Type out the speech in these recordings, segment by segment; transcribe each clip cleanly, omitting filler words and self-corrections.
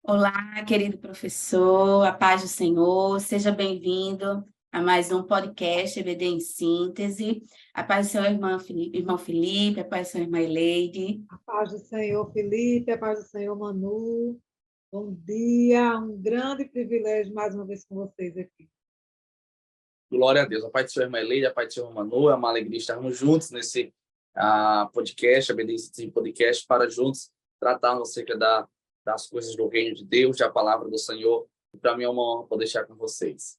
Olá, querido professor, a paz do Senhor, seja bem-vindo a mais um podcast EBD em Síntese. A paz do Senhor, irmão Felipe, a paz do Senhor, irmã Eleide. A paz do Senhor, Felipe, a paz do Senhor, Manu. Bom dia, um grande privilégio mais uma vez com vocês aqui. Glória a Deus. A paz do Senhor, irmã Eleide, a paz do Senhor, Manu. É uma alegria estarmos juntos nesse podcast, obediência podcast, para juntos tratarmos acerca das coisas do reino de Deus, da palavra do Senhor. E para mim é uma honra poder estar com vocês.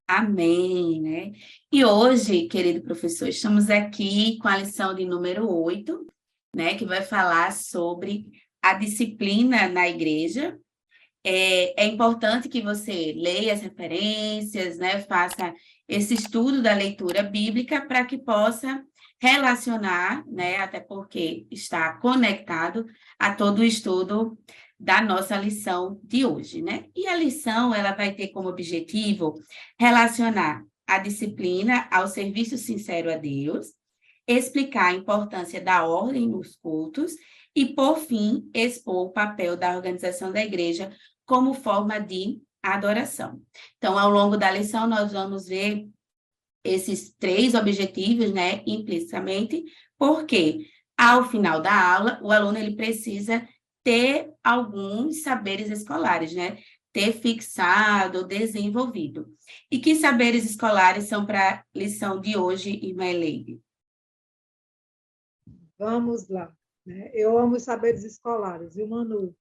Amém, né? E hoje, querido professor, estamos aqui com a lição de número 8, né, que vai falar sobre a disciplina na igreja. É importante que você leia as referências, né, faça esse estudo da leitura bíblica para que possa relacionar, né, até porque está conectado a todo o estudo da nossa lição de hoje, né? E a lição, ela vai ter como objetivo relacionar a disciplina ao serviço sincero a Deus, explicar a importância da ordem nos cultos e, por fim, expor o papel da organização da igreja como forma de adoração. Então, ao longo da lição, nós vamos ver esses 3 objetivos, né, implicitamente, porque ao final da aula, o aluno ele precisa ter alguns saberes escolares, né, ter fixado, desenvolvido. E que saberes escolares são para a lição de hoje, irmã Eleide? Vamos lá. Né? Eu amo os saberes escolares, viu, Manu?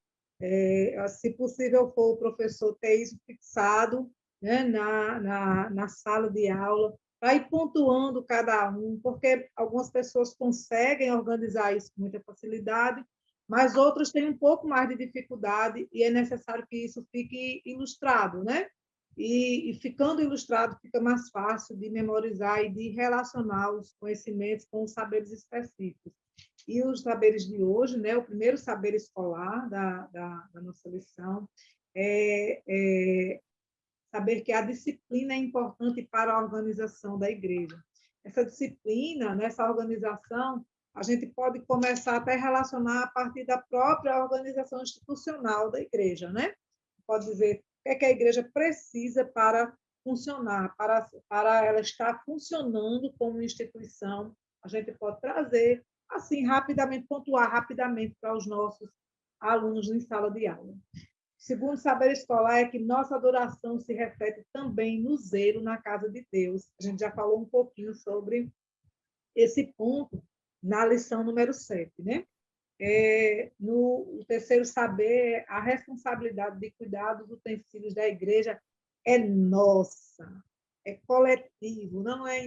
Se possível for o professor ter isso fixado, né, na sala de aula, para ir pontuando cada um, porque algumas pessoas conseguem organizar isso com muita facilidade, mas outras têm um pouco mais de dificuldade e é necessário que isso fique ilustrado, né? E ficando ilustrado, fica mais fácil de memorizar e de relacionar os conhecimentos com os saberes específicos. E os saberes de hoje, né, o primeiro saber escolar da nossa lição é saber que a disciplina é importante para a organização da igreja. Essa disciplina, nessa organização, a gente pode começar até a relacionar a partir da própria organização institucional da igreja, né? Pode dizer o que a igreja precisa para funcionar, para ela estar funcionando como instituição. A gente pode trazer, assim, rapidamente, pontuar rapidamente para os nossos alunos em sala de aula. Segundo saber escolar é que nossa adoração se reflete também no zelo na casa de Deus. A gente já falou um pouquinho sobre esse ponto na lição número 7, né? No terceiro saber, a responsabilidade de cuidar dos utensílios da igreja é nossa, é coletivo, não é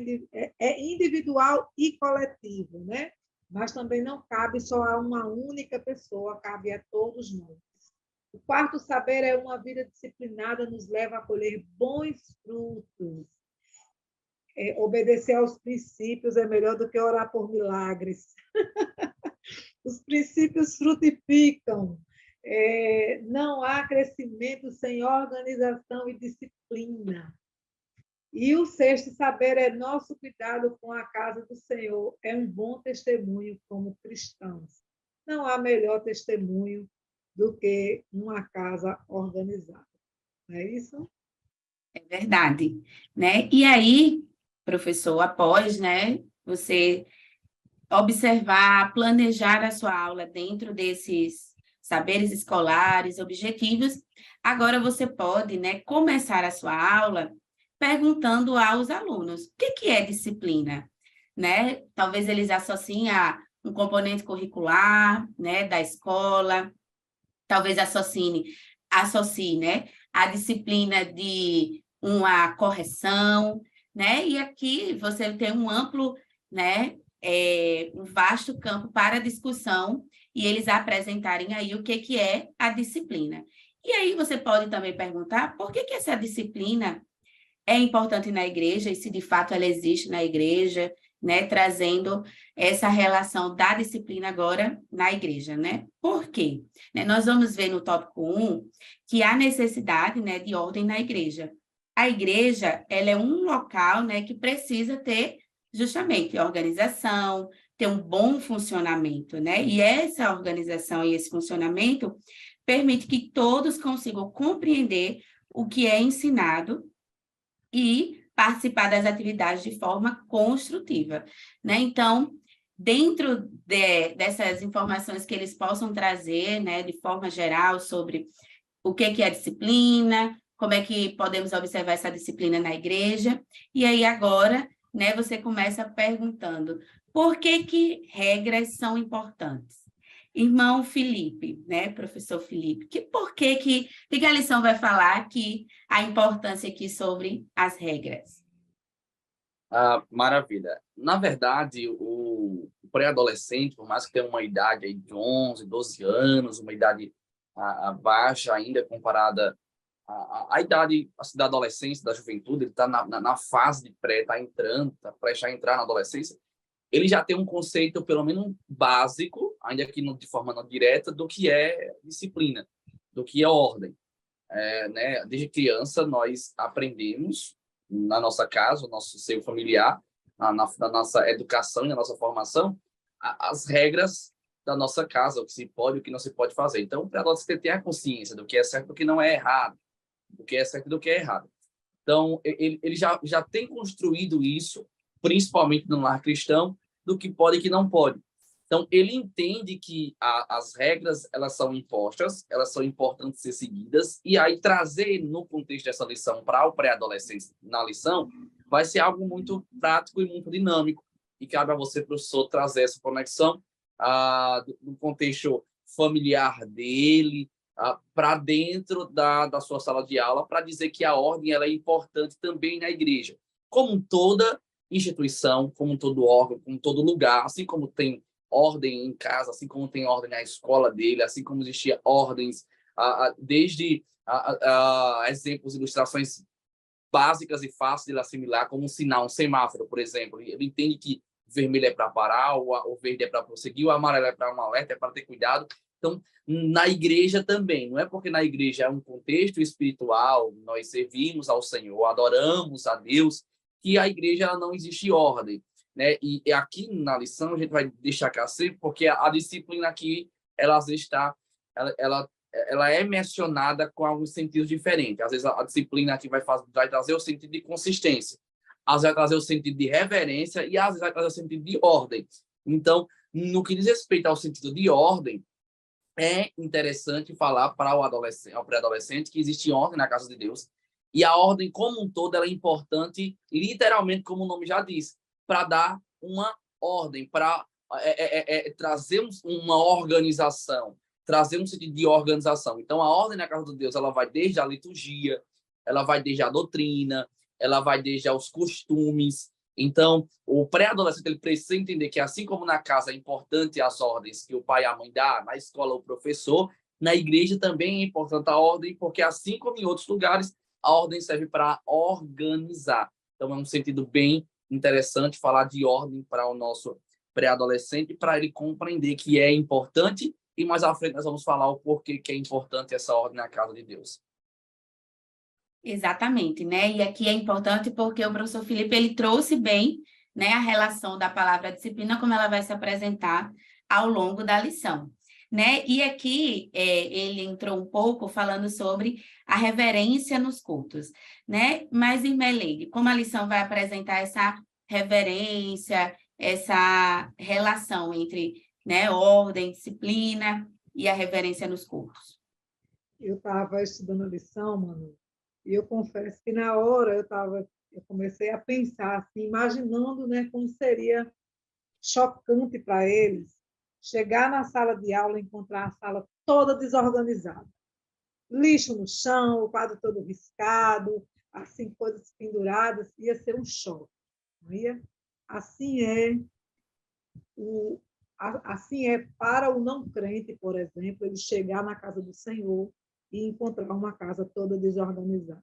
individual e coletivo, né? Mas também não cabe só a uma única pessoa, cabe a todos nós. O quarto saber é uma vida disciplinada nos leva a colher bons frutos. Obedecer aos princípios é melhor do que orar por milagres. Os princípios frutificam. Não há crescimento sem organização e disciplina. E o sexto saber é nosso cuidado com a casa do Senhor. É um bom testemunho como cristãos. Não há melhor testemunho do que uma casa organizada. Não é isso? É verdade, né? E aí, professor, após, né, você observar, planejar a sua aula dentro desses saberes escolares, objetivos, agora você pode, né, começar a sua aula perguntando aos alunos o que é disciplina, né? Talvez eles associem a um componente curricular, né, da escola, talvez associe, né, a disciplina de uma correção, né? E aqui você tem um amplo, né, um vasto campo para discussão e eles apresentarem aí o que é a disciplina. E aí você pode também perguntar por que essa disciplina é importante na igreja e se de fato ela existe na igreja, né, trazendo essa relação da disciplina agora na igreja, né? Por quê? Nós vamos ver no tópico 1 que há necessidade, né, de ordem na igreja. A igreja, ela é um local, né, que precisa ter justamente organização, ter um bom funcionamento, né? E essa organização e esse funcionamento permite que todos consigam compreender o que é ensinado e participar das atividades de forma construtiva, né? Então, dentro dessas informações que eles possam trazer, né, de forma geral, sobre o que é a disciplina, como é que podemos observar essa disciplina na igreja, e aí agora, né, você começa perguntando por que regras são importantes? Irmão Felipe, né, professor Felipe, por que a lição vai falar aqui a importância aqui sobre as regras? Maravilha. Na verdade, o pré-adolescente, por mais que tenha uma idade aí de 11, 12 anos, uma idade baixa ainda comparada à idade assim, da adolescência, da juventude, ele está na fase de pré, está entrando, está prestes a entrar na adolescência, ele já tem um conceito, pelo menos básico, ainda que de forma não direta, do que é disciplina, do que é ordem. Né? Desde criança, nós aprendemos na nossa casa, no nosso seio familiar, na nossa educação e na nossa formação, as regras da nossa casa, o que se pode e o que não se pode fazer. Então, para nós ter a consciência do que é certo e do que não é errado, do que é certo e do que é errado. Então, ele já tem construído isso, principalmente no lar cristão, do que pode e que não pode. Então, ele entende que as regras, elas são impostas, elas são importantes ser seguidas, e aí trazer no contexto dessa lição para o pré-adolescente na lição vai ser algo muito prático e muito dinâmico, e cabe a você, professor, trazer essa conexão do contexto familiar dele, para dentro da sua sala de aula, para dizer que a ordem ela é importante também na igreja, como toda instituição, como todo órgão, como todo lugar, assim como tem ordem em casa, assim como tem ordem na escola dele, assim como existia ordens desde exemplos, ilustrações básicas e fáceis de ele assimilar, como um sinal, um semáforo, por exemplo. Ele entende que vermelho é para parar, o verde é para prosseguir, o amarelo é para um alerta, é para ter cuidado. Então, na igreja também, não é porque na igreja é um contexto espiritual, nós servimos ao Senhor, adoramos a Deus, que a igreja ela não existe ordem, né? E aqui na lição a gente vai deixar sempre, porque a disciplina aqui, ela às vezes está, ela é mencionada com alguns sentidos diferentes. Às vezes a disciplina aqui vai trazer o sentido de consistência, às vezes vai trazer o sentido de reverência e às vezes vai trazer o sentido de ordem. Então, no que diz respeito ao sentido de ordem, é interessante falar para o adolescente, ao pré-adolescente, que existe ordem na casa de Deus. E a ordem como um todo ela é importante, literalmente, como o nome já diz, para dar uma ordem, para trazer uma organização, trazer um sentido de organização. Então, a ordem na casa de Deus ela vai desde a liturgia, ela vai desde a doutrina, ela vai desde os costumes. Então, o pré-adolescente ele precisa entender que, assim como na casa é importante as ordens que o pai e a mãe dá, na escola o professor, na igreja também é importante a ordem, porque, assim como em outros lugares, a ordem serve para organizar. Então, é um sentido bem interessante falar de ordem para o nosso pré-adolescente, para ele compreender que é importante, e mais à frente nós vamos falar o porquê que é importante essa ordem na casa de Deus. Exatamente, né? E aqui é importante porque o professor Felipe ele trouxe bem, né, a relação da palavra disciplina, como ela vai se apresentar ao longo da lição, né? E aqui ele entrou um pouco falando sobre a reverência nos cultos, né? Mas, irmã Leide, como a lição vai apresentar essa reverência, essa relação entre, né, ordem, disciplina e a reverência nos cultos? Eu estava estudando a lição, mano, e eu confesso que na hora eu comecei a pensar, assim, imaginando, né, como seria chocante para eles chegar na sala de aula e encontrar a sala toda desorganizada. Lixo no chão, o quadro todo riscado, assim, coisas penduradas, ia ser um choque. Não ia? Assim é assim é para o não crente, por exemplo, ele chegar na casa do Senhor e encontrar uma casa toda desorganizada.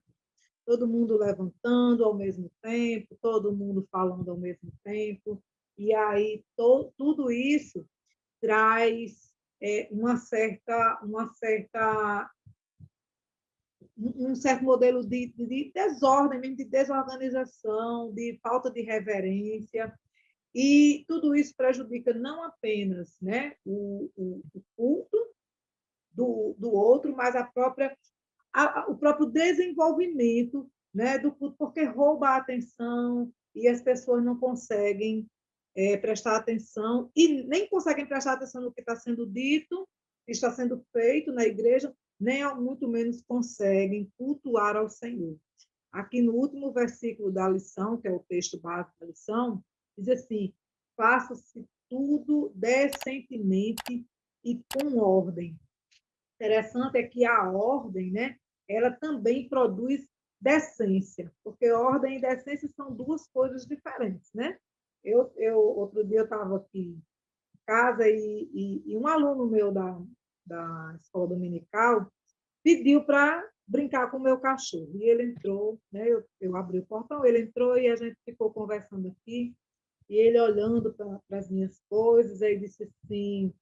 Todo mundo levantando ao mesmo tempo, todo mundo falando ao mesmo tempo, e aí tudo isso traz um certo modelo de desordem, mesmo de desorganização, de falta de reverência, e tudo isso prejudica não apenas, né, o culto do outro, mas o próprio desenvolvimento, né, do culto, porque rouba a atenção e as pessoas não conseguem prestar atenção e nem conseguem prestar atenção no que está sendo dito, está sendo feito na igreja, nem muito menos conseguem cultuar ao Senhor. Aqui no último versículo da lição, que é o texto básico da lição, diz assim: faça-se tudo decentemente e com ordem. Interessante é que a ordem, né, ela também produz decência, porque ordem e decência são duas coisas diferentes, né? Outro dia eu estava aqui em casa e um aluno meu da escola dominical pediu para brincar com o meu cachorro. E ele entrou, né? Eu abri o portão, ele entrou e a gente ficou conversando aqui, e ele olhando para as minhas coisas, aí disse assim: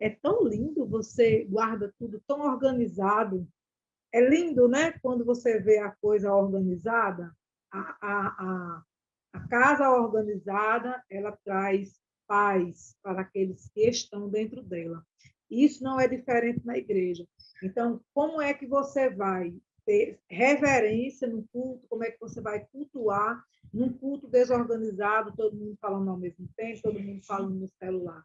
é tão lindo, você guarda tudo tão organizado. É lindo, né? Quando você vê a coisa organizada, a casa organizada, ela traz paz para aqueles que estão dentro dela. Isso não é diferente na igreja. Então, como é que você vai ter reverência no culto? Como é que você vai cultuar num culto desorganizado, todo mundo falando ao mesmo tempo, todo mundo falando no celular?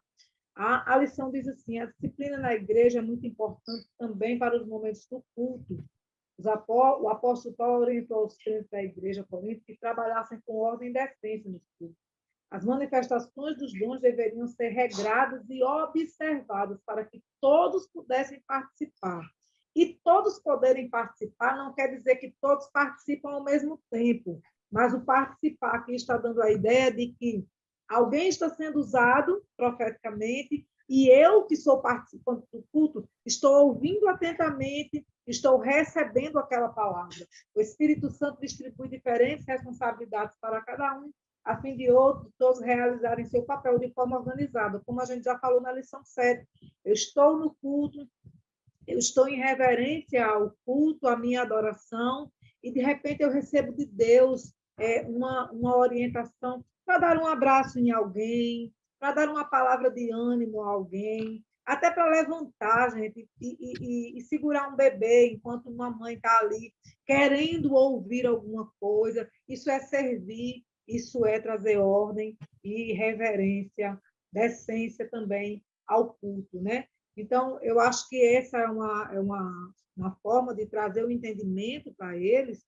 A lição diz assim: a disciplina na igreja é muito importante também para os momentos do culto. O apóstolo Paulo orientou os crentes da igreja coríntia que trabalhassem com ordem e decência nos cultos. As manifestações dos dons deveriam ser regradas e observadas para que todos pudessem participar. E todos poderem participar não quer dizer que todos participam ao mesmo tempo, mas o participar aqui está dando a ideia de que alguém está sendo usado profeticamente e eu, que sou participante do culto, estou ouvindo atentamente, estou recebendo aquela palavra. O Espírito Santo distribui diferentes responsabilidades para cada um, a fim de todos realizarem seu papel de forma organizada, como a gente já falou na lição 7. Eu estou no culto, eu estou em reverência ao culto, à minha adoração, e de repente eu recebo de Deus uma orientação para dar um abraço em alguém, para dar uma palavra de ânimo a alguém, até para levantar, gente, e segurar um bebê enquanto uma mãe está ali querendo ouvir alguma coisa. Isso é servir, isso é trazer ordem e reverência, decência também ao culto, né? Então, eu acho que essa é uma forma de trazer o entendimento para eles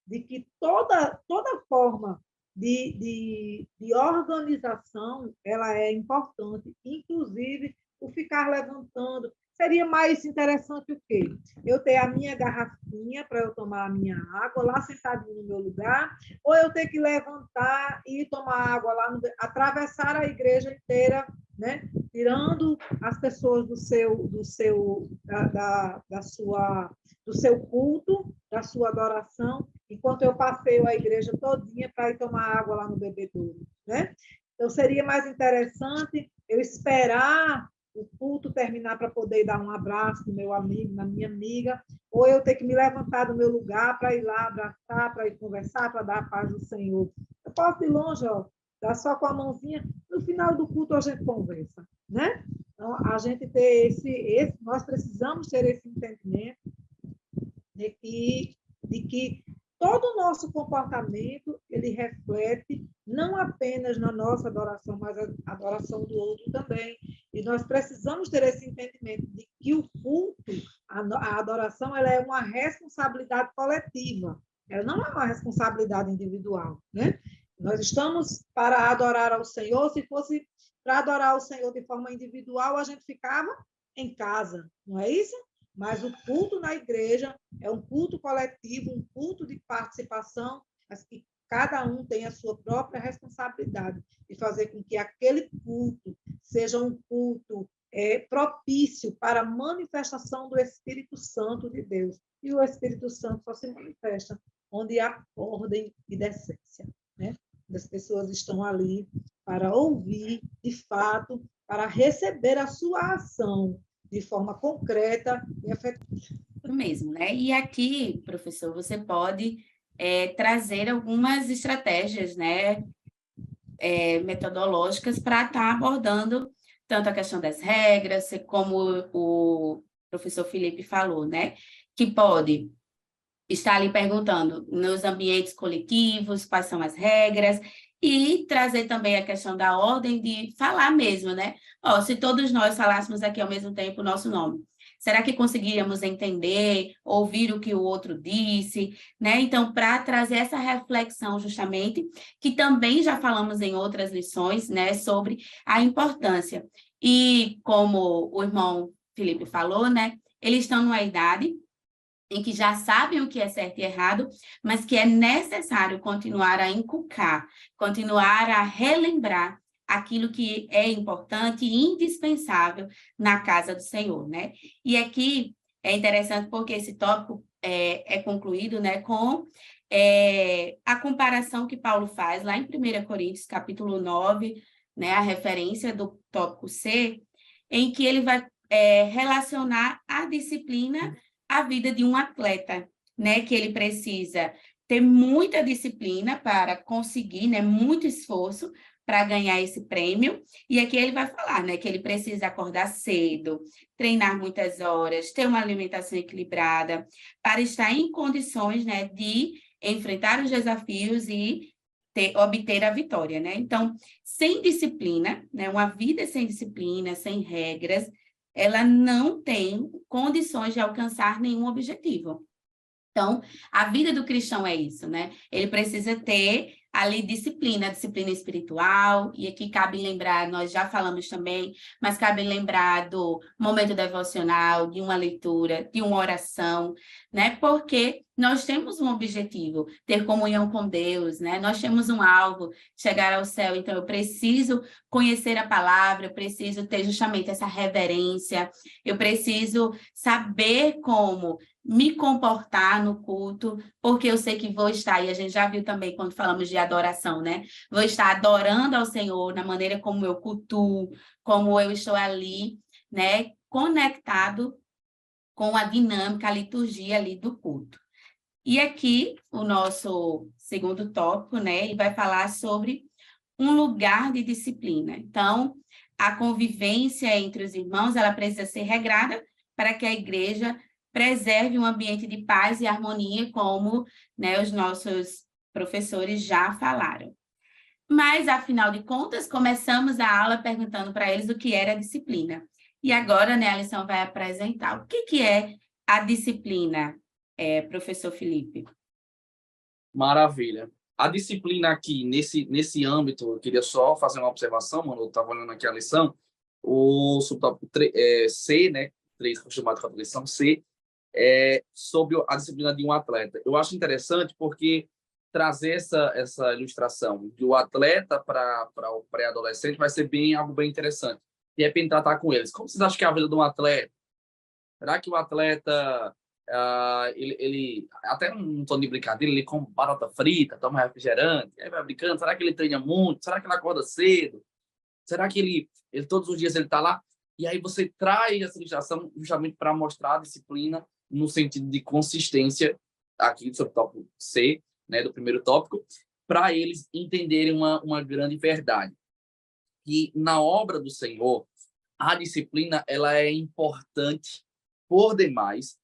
de que toda forma de organização ela é importante, inclusive o ficar levantando. Seria mais interessante o quê? Eu ter a minha garrafinha para eu tomar a minha água lá sentadinho no meu lugar, ou eu ter que levantar e tomar água lá, atravessar a igreja inteira, né? Tirando as pessoas do seu culto, da sua adoração, enquanto eu passeio a igreja todinha para ir tomar água lá no bebedouro, né? Então, seria mais interessante eu esperar o culto terminar para poder dar um abraço no meu amigo, na minha amiga, ou eu ter que me levantar do meu lugar para ir lá abraçar, para ir conversar, para dar a paz do Senhor. Eu posso ir longe, ó, dar só com a mãozinha, no final do culto a gente conversa, né? Então, a gente ter nós precisamos ter esse entendimento de que todo o nosso comportamento ele reflete não apenas na nossa adoração, mas a adoração do outro também. E nós precisamos ter esse entendimento de que o culto, a adoração, ela é uma responsabilidade coletiva. Ela não é uma responsabilidade individual, né? Nós estamos para adorar ao Senhor. Se fosse para adorar ao Senhor de forma individual, a gente ficava em casa, não é isso? Mas o culto na igreja é um culto coletivo, um culto de participação, mas que cada um tem a sua própria responsabilidade de fazer com que aquele culto seja um culto propício para a manifestação do Espírito Santo de Deus. E o Espírito Santo só se manifesta onde há ordem e decência, né? As pessoas estão ali para ouvir, de fato, para receber a sua ação de forma concreta e efetiva. Isso mesmo, né? E aqui, professor, você pode trazer algumas estratégias, né, metodológicas para estar abordando tanto a questão das regras, como o professor Felipe falou, né? Que pode estar ali perguntando nos ambientes coletivos quais são as regras e trazer também a questão da ordem de falar mesmo, né? Ó, se todos nós falássemos aqui ao mesmo tempo o nosso nome, será que conseguiríamos entender, ouvir o que o outro disse, né? Então, para trazer essa reflexão justamente, que também já falamos em outras lições, né, sobre a importância. E como o irmão Felipe falou, né, eles estão numa idade em que já sabem o que é certo e errado, mas que é necessário continuar a inculcar, continuar a relembrar aquilo que é importante e indispensável na casa do Senhor, né? E aqui é interessante porque esse tópico é concluído, né, com a comparação que Paulo faz lá em 1 Coríntios, capítulo 9, né, a referência do tópico C, em que ele vai relacionar a disciplina a vida de um atleta, né? Que ele precisa ter muita disciplina para conseguir, né? Muito esforço para ganhar esse prêmio. E aqui ele vai falar, né? Que ele precisa acordar cedo, treinar muitas horas, ter uma alimentação equilibrada, para estar em condições, né? De enfrentar os desafios e obter a vitória, né? Então, sem disciplina, né? Uma vida sem disciplina, sem regras, ela não tem condições de alcançar nenhum objetivo. Então, a vida do cristão é isso, né? Ele precisa ter ali disciplina espiritual, e aqui cabe lembrar, nós já falamos também, mas cabe lembrar do momento devocional, de uma leitura, de uma oração, né? Porque nós temos um objetivo, ter comunhão com Deus, né? Nós temos um alvo, chegar ao céu, então eu preciso conhecer a palavra, eu preciso ter justamente essa reverência, eu preciso saber como me comportar no culto, porque eu sei que vou estar, e a gente já viu também quando falamos de adoração, né? Vou estar adorando ao Senhor na maneira como eu cultuo, como eu estou ali, né? Conectado com a dinâmica, a liturgia ali do culto. E aqui, o nosso segundo tópico, né? Ele vai falar sobre um lugar de disciplina. Então, a convivência entre os irmãos, ela precisa ser regrada para que a igreja preserve um ambiente de paz e harmonia, como, né, os nossos professores já falaram. Mas, afinal de contas, começamos a aula perguntando para eles o que era a disciplina. E agora, né, a lição vai apresentar o que é a disciplina, professor Felipe. Maravilha. A disciplina aqui, nesse âmbito, eu queria só fazer uma observação, mano, eu estava olhando aqui a lição, o subtópico C, né, 3, chamado de lição C, sobre a disciplina de um atleta. Eu acho interessante porque trazer essa ilustração do atleta para o pré-adolescente vai ser algo bem interessante. De repente, tratar com eles. Como vocês acham que é a vida de um atleta? Será que o atleta, ele até num tom de brincadeira, ele come batata frita, toma refrigerante, aí vai brincando? Será que ele treina muito? Será que ele acorda cedo? Será que ele todos os dias ele está lá? E aí você traz essa ilustração justamente para mostrar a disciplina no sentido de consistência, aqui do tópico C, né, do primeiro tópico, para eles entenderem uma grande verdade. E na obra do Senhor, a disciplina ela é importante por demais,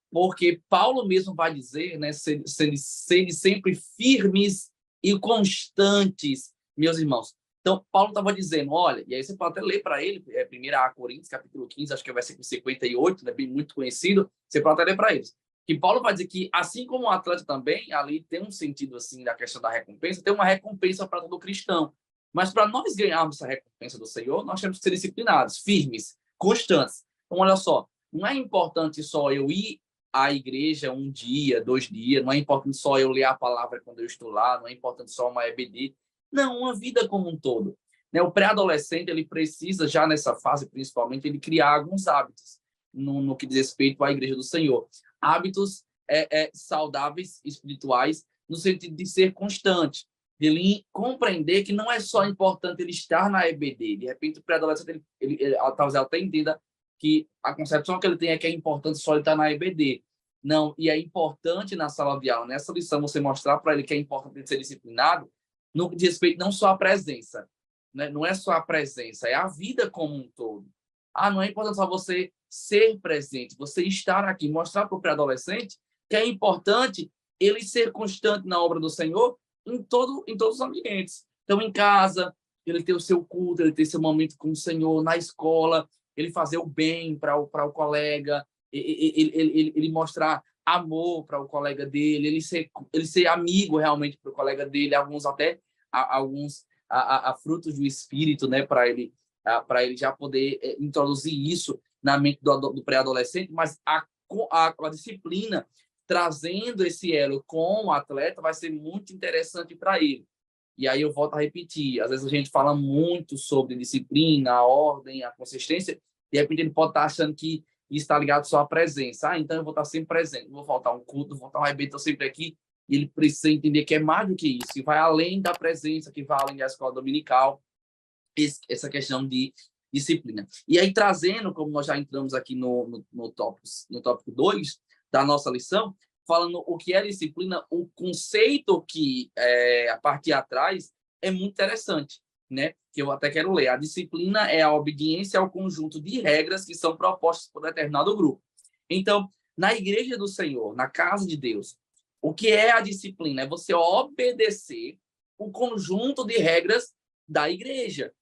porque Paulo mesmo vai dizer, né, sede sempre firmes e constantes, meus irmãos. Então, Paulo estava dizendo, olha, e aí você pode até ler para ele, 1 Coríntios, capítulo 15, acho que é o versículo 58, né, bem muito conhecido, você pode até ler para eles. Que Paulo vai dizer que, assim como o atleta também, ali tem um sentido assim da questão da recompensa, tem uma recompensa para todo cristão. Mas para nós ganharmos essa recompensa do Senhor, nós temos que ser disciplinados, firmes, constantes. Então, olha só, não é importante só eu ir à igreja um dia, 2 dias, não é importante só eu ler a palavra quando eu estou lá, não é importante só uma EBD. Não, uma vida como um todo. Né? O pré-adolescente, ele precisa, já nessa fase, principalmente, ele criar alguns hábitos no que diz respeito à igreja do Senhor. Hábitos saudáveis, espirituais, no sentido de ser constante, de ele compreender que não é só importante ele estar na EBD. De repente, o pré-adolescente, talvez ele até entenda que a concepção que ele tem é que é importante só ele estar na EBD. Não, e é importante na sala de aula, nessa lição, você mostrar para ele que é importante ele ser disciplinado no que diz respeito não só à presença, né? Não é só a presença, é a vida como um todo. Não é importante só você ser presente, você estar aqui, mostrar para o pré-adolescente que é importante ele ser constante na obra do Senhor em todos os ambientes. Então, em casa, ele ter o seu culto, ele ter seu momento com o Senhor, na escola, ele fazer o bem para o colega, ele mostrar amor para o colega dele, ele ser amigo realmente para o colega dele, alguns até a frutos do Espírito, né, para ele já poder introduzir isso na mente do pré-adolescente, mas a disciplina trazendo esse elo com o atleta vai ser muito interessante para ele. E aí eu volto a repetir, às vezes a gente fala muito sobre disciplina, a ordem, a consistência, e de repente ele pode estar achando que isso está ligado só à presença. Então eu vou estar sempre presente, vou faltar um culto, vou faltar um evento, estou sempre aqui. E ele precisa entender que é mais do que isso, que vai além da presença, que vai além da escola dominical, essa questão de disciplina. E aí, trazendo, como nós já entramos aqui no tópico 2 da nossa lição, falando o que é disciplina, o conceito que a parte de atrás é muito interessante, né? Que eu até quero ler. A disciplina é a obediência ao conjunto de regras que são propostas por determinado grupo. Então, na igreja do Senhor, na casa de Deus, o que é a disciplina? É você obedecer o conjunto de regras da igreja.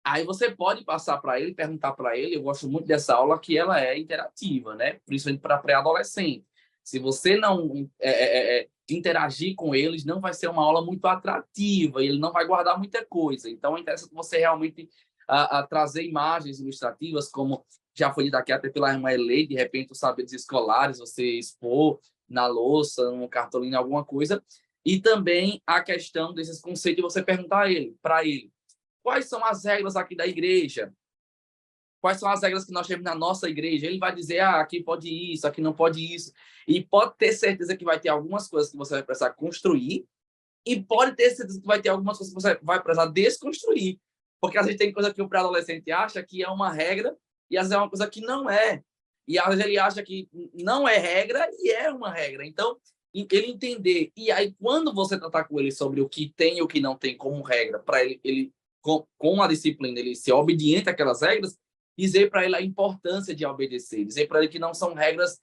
Aí você pode passar para ele, perguntar para ele, eu gosto muito dessa aula, que ela é interativa, né? Principalmente para pré-adolescente. Se você não interagir com eles, não vai ser uma aula muito atrativa, ele não vai guardar muita coisa. Então, é interessante você realmente trazer imagens ilustrativas, como já foi dito aqui até pela irmã Elei, de repente os saberes escolares, você expor na louça, no cartolina, alguma coisa. E também a questão desses conceitos, você perguntar para ele, quais são as regras aqui da igreja? Quais são as regras que nós temos na nossa igreja? Ele vai dizer, aqui pode isso, aqui não pode isso. E pode ter certeza que vai ter algumas coisas que você vai precisar construir e pode ter certeza que vai ter algumas coisas que você vai precisar desconstruir. Porque às vezes tem coisa que o pré-adolescente acha que é uma regra e às vezes é uma coisa que não é. E às vezes ele acha que não é regra e é uma regra. Então, ele entender. E aí, quando você tratar com ele sobre o que tem e o que não tem como regra, para ele com a disciplina, ele ser obediente àquelas regras, dizer para ele a importância de obedecer, dizer para ele que não são regras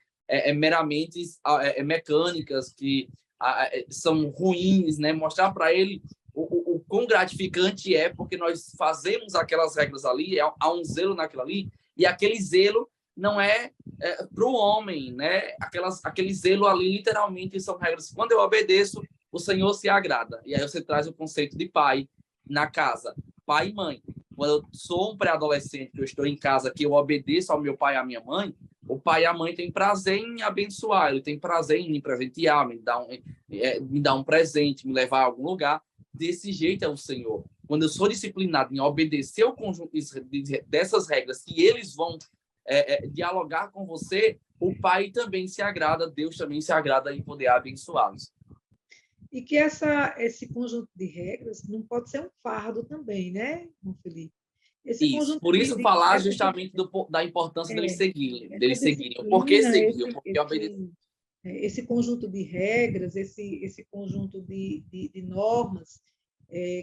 meramente mecânicas, que são ruins, né? Mostrar para ele o quão gratificante é, porque nós fazemos aquelas regras ali, há um zelo naquilo ali, e aquele zelo não é para o homem, né? Aquele zelo ali, literalmente, são regras. Quando eu obedeço, o Senhor se agrada. E aí você traz o conceito de pai na casa, pai e mãe. Quando eu sou um pré-adolescente, que eu estou em casa, que eu obedeço ao meu pai e à minha mãe, o pai e a mãe têm prazer em abençoar, ele tem prazer em me presentear, me dar um presente, me levar a algum lugar. Desse jeito é o Senhor. Quando eu sou disciplinado em obedecer o conjunto dessas regras que eles vão dialogar com você, o pai também se agrada, Deus também se agrada em poder abençoá-los. E que esse conjunto de regras não pode ser um fardo também, né, Felipe? Isso, por isso falar justamente da importância deles seguirem. Por que seguir? Porque obedecer. Esse conjunto de regras, esse conjunto de normas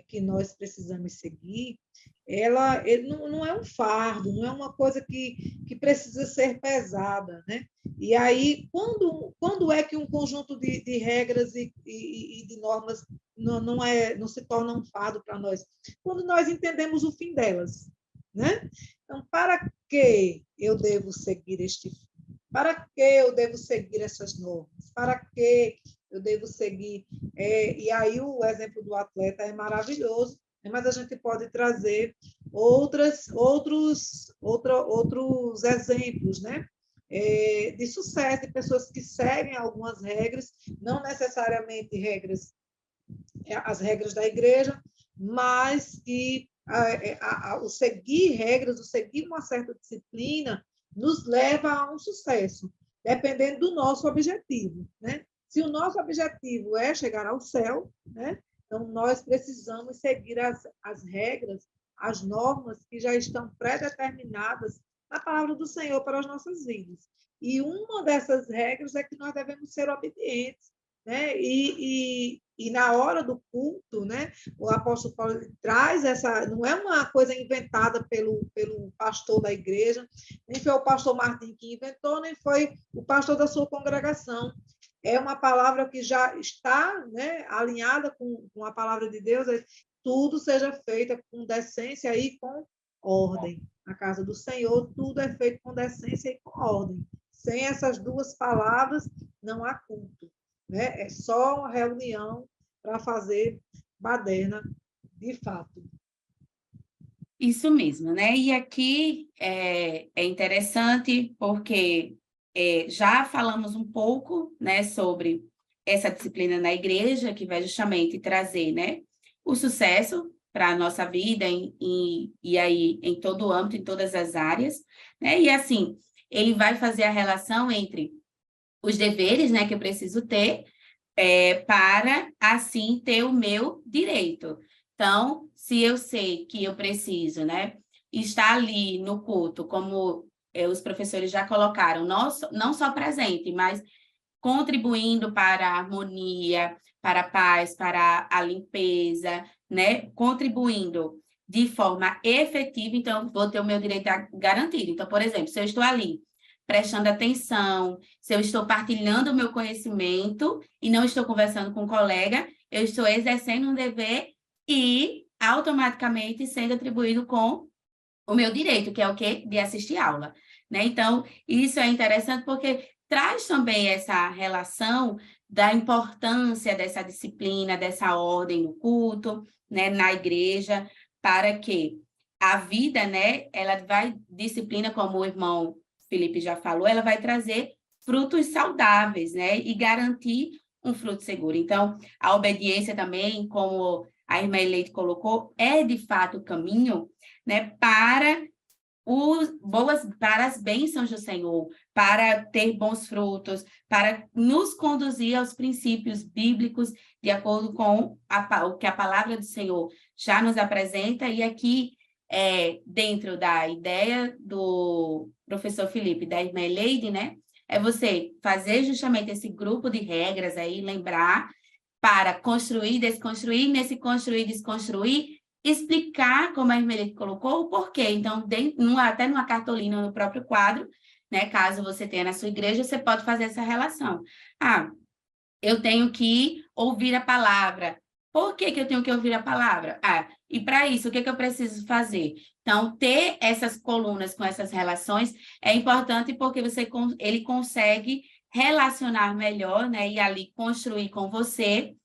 que nós precisamos seguir, ele não é um fardo, não é uma coisa que precisa ser pesada, né? E aí, quando é que um conjunto de regras e de normas não se torna um fardo para nós? Quando nós entendemos o fim delas, né? Então, para que eu devo seguir este fim? Para que eu devo seguir essas normas? Para que eu devo seguir? E aí o exemplo do atleta é maravilhoso, mas a gente pode trazer outros exemplos, né? De sucesso, de pessoas que seguem algumas regras, não necessariamente as regras da igreja, mas que o seguir regras, o seguir uma certa disciplina, nos leva a um sucesso, dependendo do nosso objetivo, né? Se o nosso objetivo é chegar ao céu, né? Então nós precisamos seguir as regras, as normas que já estão pré-determinadas na palavra do Senhor para as nossas vidas. E uma dessas regras é que nós devemos ser obedientes. né? E na hora do culto, né, o apóstolo Paulo traz essa, não é uma coisa inventada pelo pastor da igreja, nem foi o pastor Martim que inventou, nem foi o pastor da sua congregação. É uma palavra que já está, né, alinhada com a palavra de Deus, tudo seja feito com decência e com ordem. Na casa do Senhor, tudo é feito com decência e com ordem. Sem essas duas palavras, não há culto. Né? É só uma reunião para fazer baderna de fato. Isso mesmo, né? E aqui é interessante porque já falamos um pouco, né, sobre essa disciplina na igreja, que vai justamente trazer, né, o sucesso para a nossa vida e aí em todo o âmbito, em todas as áreas, né? E assim, ele vai fazer a relação entre os deveres, né, que eu preciso ter para, assim, ter o meu direito. Então, se eu sei que eu preciso, né, estar ali no culto, como os professores já colocaram, não só presente, mas contribuindo para a harmonia, para a paz, para a limpeza, né, contribuindo de forma efetiva, então, vou ter o meu direito garantido. Então, por exemplo, se eu estou ali prestando atenção, se eu estou partilhando o meu conhecimento e não estou conversando com um colega, eu estou exercendo um dever e automaticamente sendo atribuído com o meu direito, que é o quê? De assistir aula, né? Então, isso é interessante porque traz também essa relação da importância dessa disciplina, dessa ordem no culto, né, na igreja, para que a vida, né, ela vai, disciplina, como o irmão Felipe já falou, ela vai trazer frutos saudáveis, né, e garantir um fruto seguro. Então, a obediência também, como a irmã Eleite colocou, é de fato o caminho, né, para as bênçãos do Senhor, para ter bons frutos, para nos conduzir aos princípios bíblicos de acordo com o que a palavra do Senhor já nos apresenta. E aqui, dentro da ideia do professor Felipe, da irmã Leide, né, é você fazer justamente esse grupo de regras aí, lembrar, para construir, desconstruir, nesse construir, desconstruir, explicar, como a Irmelete colocou, o porquê. Então, até numa cartolina, no próprio quadro, né, caso você tenha na sua igreja, você pode fazer essa relação. Ah, eu tenho que ouvir a palavra. Por que eu tenho que ouvir a palavra? Ah, e para isso, o que eu preciso fazer? Então, ter essas colunas com essas relações é importante porque ele consegue relacionar melhor, né, e ali construir com você.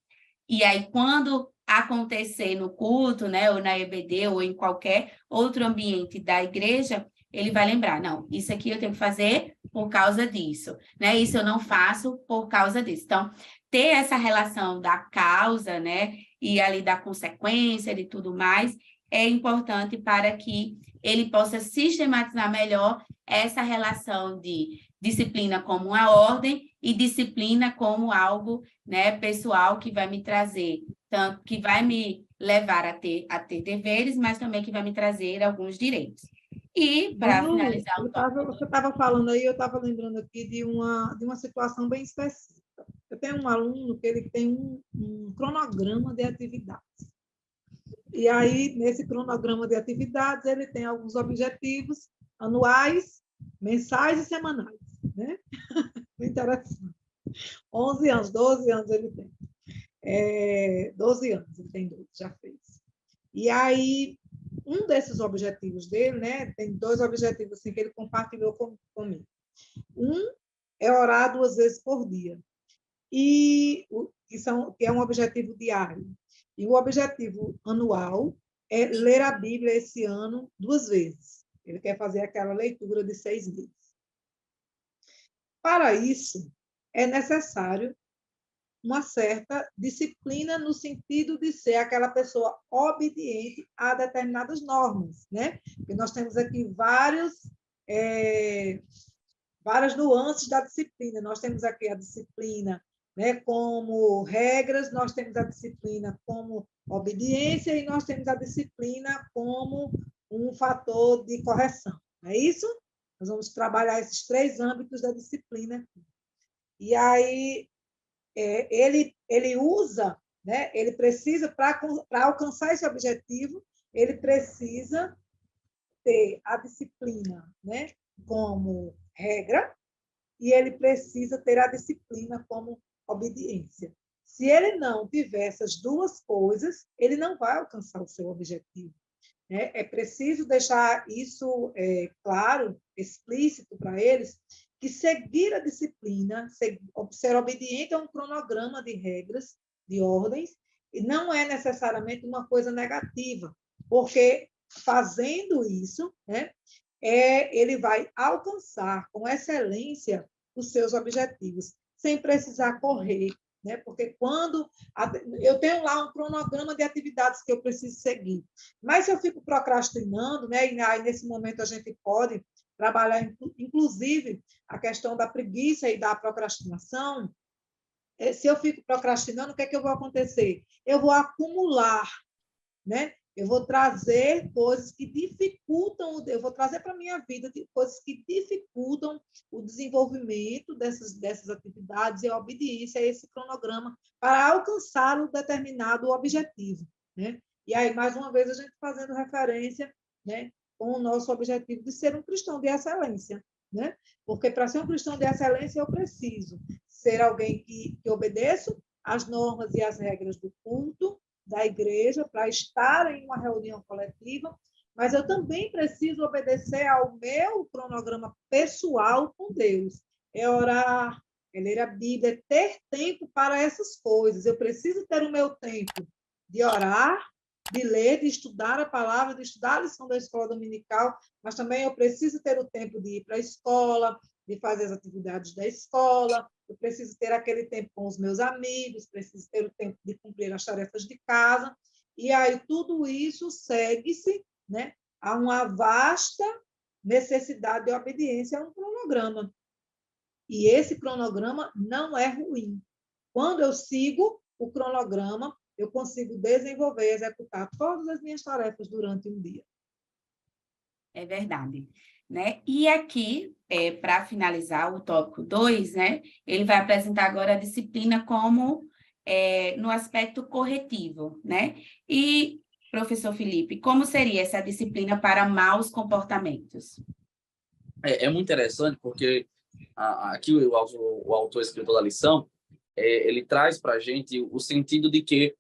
E aí, quando acontecer no culto, né, ou na EBD, ou em qualquer outro ambiente da igreja, ele vai lembrar, não, isso aqui eu tenho que fazer por causa disso, né? Isso eu não faço por causa disso. Então, ter essa relação da causa, né, e ali da consequência de tudo mais, é importante para que ele possa sistematizar melhor essa relação de disciplina como uma ordem e disciplina como algo, né, pessoal que vai me trazer, tanto que vai me levar a ter deveres, mas também que vai me trazer alguns direitos. E, para Bruno, finalizar o tópico... você estava falando aí, eu estava lembrando aqui de uma situação bem específica. Eu tenho um aluno que ele tem um cronograma de atividades. E aí, nesse cronograma de atividades, ele tem alguns objetivos anuais, mensais e semanais. Né? Interessante. 11 anos, 12 anos ele tem. 12 anos ele tem, 12, já fez. E aí, um desses objetivos dele, né, tem 2 objetivos assim, que ele compartilhou comigo. Um é orar 2 vezes por dia, que é um objetivo diário. E o objetivo anual é ler a Bíblia esse ano 2 vezes. Ele quer fazer aquela leitura de 6 meses. Para isso, é necessário uma certa disciplina no sentido de ser aquela pessoa obediente a determinadas normas, né? Porque nós temos aqui várias nuances da disciplina. Nós temos aqui a disciplina, né, como regras, nós temos a disciplina como obediência e nós temos a disciplina como um fator de correção. Não é isso? Nós vamos trabalhar esses 3 âmbitos da disciplina. E aí, ele usa, né? Ele precisa, para alcançar esse objetivo, ele precisa ter a disciplina, né, como regra, e ele precisa ter a disciplina como obediência. Se ele não tiver essas duas coisas, ele não vai alcançar o seu objetivo. Né? É preciso deixar isso claro, explícito para eles, que seguir a disciplina, ser obediente a um cronograma de regras, de ordens, e não é necessariamente uma coisa negativa, porque fazendo isso, né, ele vai alcançar com excelência os seus objetivos, sem precisar correr, né? Porque quando eu tenho lá um cronograma de atividades que eu preciso seguir, mas se eu fico procrastinando, né? E aí, nesse momento a gente pode trabalhar, inclusive, a questão da preguiça e da procrastinação. Se eu fico procrastinando, o que é que eu vou acontecer? Eu vou acumular, né? Eu vou trazer coisas que dificultam, eu vou trazer para a minha vida coisas que dificultam o desenvolvimento dessas atividades e a obediência a esse cronograma para alcançar um determinado objetivo. Né? E aí, mais uma vez, a gente fazendo referência, né, com o nosso objetivo de ser um cristão de excelência. Né? Porque para ser um cristão de excelência, eu preciso ser alguém que obedeça às normas e às regras do culto, da igreja, para estar em uma reunião coletiva, mas eu também preciso obedecer ao meu cronograma pessoal com Deus. É orar, é ler a Bíblia, é ter tempo para essas coisas. Eu preciso ter o meu tempo de orar, de ler, de estudar a palavra, de estudar a lição da escola dominical, mas também eu preciso ter o tempo de ir para a escola, de fazer as atividades da escola, eu preciso ter aquele tempo com os meus amigos, preciso ter o tempo de cumprir as tarefas de casa, e aí tudo isso segue-se, né, a uma vasta necessidade de obediência a um cronograma. E esse cronograma não é ruim. Quando eu sigo o cronograma, eu consigo desenvolver e executar todas as minhas tarefas durante um dia. É verdade. Né? E aqui, para finalizar o tópico 2, né, ele vai apresentar agora a disciplina como no aspecto corretivo. Né? E, professor Felipe, como seria essa disciplina para maus comportamentos? É muito interessante, porque aqui o autor escritor da lição, ele traz para a gente o sentido de que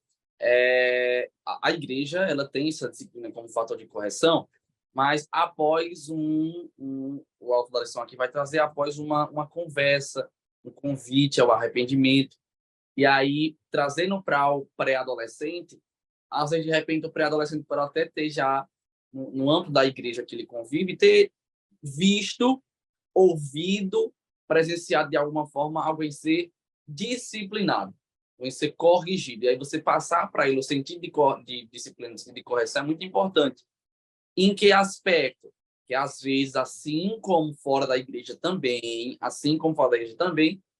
a igreja ela tem essa disciplina como fator de correção, mas após o autor da lição aqui vai trazer após uma conversa, um convite ao arrependimento, e aí trazendo para o pré-adolescente, às vezes de repente o pré-adolescente pode até ter já no âmbito da igreja que ele convive, ter visto, ouvido, presenciado de alguma forma alguém ser disciplinado, alguém ser corrigido. E aí você passar para ele o sentido de disciplina, de correção é muito importante. Em que aspecto? Que às vezes, assim como fora da igreja também,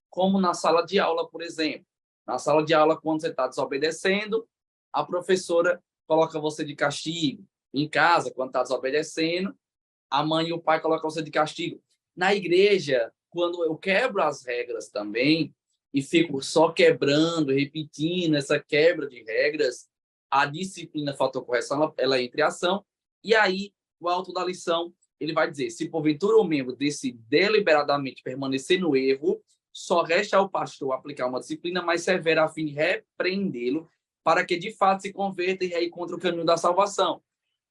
como na sala de aula, por exemplo. Na sala de aula, quando você está desobedecendo, a professora coloca você de castigo. Em casa, quando está desobedecendo, a mãe e o pai colocam você de castigo. Na igreja, quando eu quebro as regras também e fico só quebrando, repetindo essa quebra de regras, a disciplina fator correção ela entra em ação, e aí o autor da lição ele vai dizer: se porventura o membro decide deliberadamente permanecer no erro, só resta ao pastor aplicar uma disciplina mais severa a fim de repreendê-lo, para que de fato se converta e reencontre o caminho da salvação.